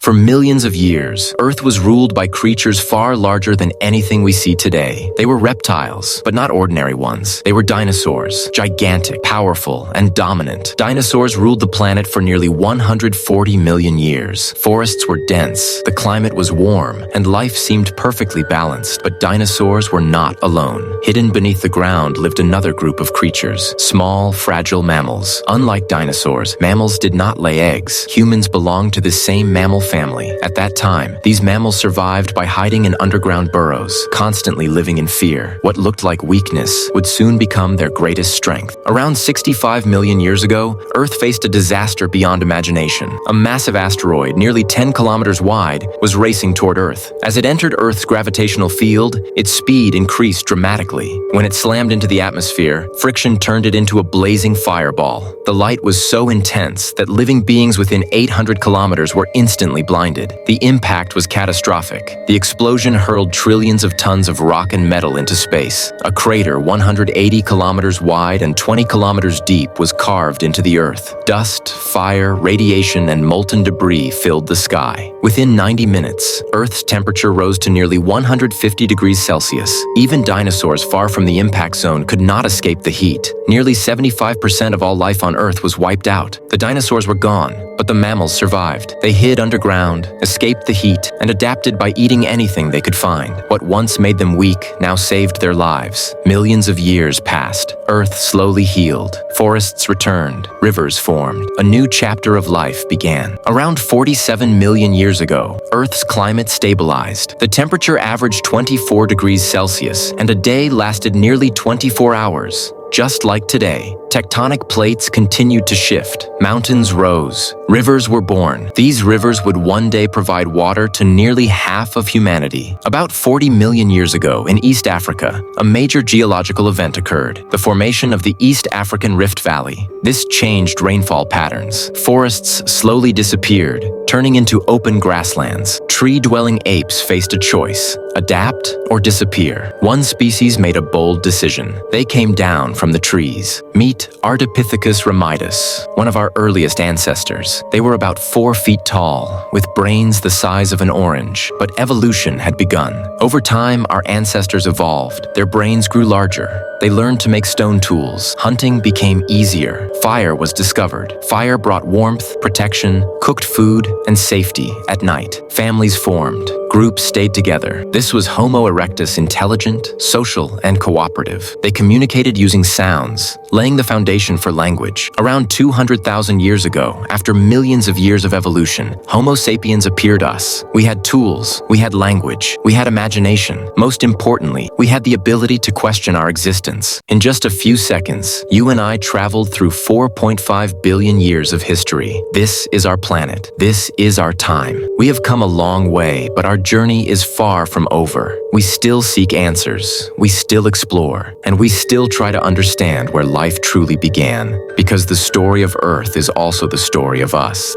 For millions of years, Earth was ruled by creatures far larger than anything we see today. They were reptiles, but not ordinary ones. They were dinosaurs, gigantic, powerful, and dominant. Dinosaurs ruled the planet for nearly 140 million years. Forests were dense, the climate was warm, and life seemed perfectly balanced. But dinosaurs were not alone. Hidden beneath the ground lived another group of creatures, small, fragile mammals. Unlike dinosaurs, mammals did not lay eggs. Humans belonged to the same mammal family. At that time, these mammals survived by hiding in underground burrows, constantly living in fear. What looked like weakness would soon become their greatest strength. Around 65 million years ago, Earth faced a disaster beyond imagination. A massive asteroid, nearly 10 kilometers wide, was racing toward Earth. As it entered Earth's gravitational field, its speed increased dramatically. When it slammed into the atmosphere, friction turned it into a blazing fireball. The light was so intense that living beings within 800 kilometers were instantly blinded. The impact was catastrophic. The explosion hurled trillions of tons of rock and metal into space. A crater 180 kilometers wide and 20 kilometers deep was carved into the Earth. Dust, fire, radiation, and molten debris filled the sky. Within 90 minutes, Earth's temperature rose to nearly 150 degrees Celsius. Even dinosaurs far from the impact zone could not escape the heat. Nearly 75% of all life on Earth was wiped out. The dinosaurs were gone, but the mammals survived. They hid underground, escaped the heat, and adapted by eating anything they could find. What once made them weak now saved their lives. Millions of years passed. Earth slowly healed. Forests returned. Rivers formed. A new chapter of life began. Around 47 million years ago, Earth's climate stabilized. The temperature averaged 24 degrees Celsius, and a day lasted nearly 24 hours. Just like today, tectonic plates continued to shift. Mountains rose. Rivers were born. These rivers would one day provide water to nearly half of humanity. About 40 million years ago, in East Africa, a major geological event occurred, the formation of the East African Rift Valley. This changed rainfall patterns. Forests slowly disappeared, turning into open grasslands. Tree-dwelling apes faced a choice: adapt or disappear. One species made a bold decision. They came down from the trees. Meet Ardipithecus ramidus, one of our earliest ancestors. They were about 4 feet tall, with brains the size of an orange, but evolution had begun. Over time, our ancestors evolved. Their brains grew larger. They learned to make stone tools. Hunting became easier. Fire was discovered. Fire brought warmth, protection, cooked food, and safety at night. Families formed. Groups stayed together. This was Homo erectus, intelligent, social, and cooperative. They communicated using sounds, laying the foundation for language. Around 200,000 years ago, after millions of years of evolution, Homo sapiens appeared us. We had tools, we had language, we had imagination. Most importantly, we had the ability to question our existence. In just a few seconds, you and I traveled through 4.5 billion years of history. This is our planet. This is our time. We have come a long way, but our journey is far from over. We still seek answers, we still explore, and we still try to understand where life truly began, because the story of Earth is also the story of us.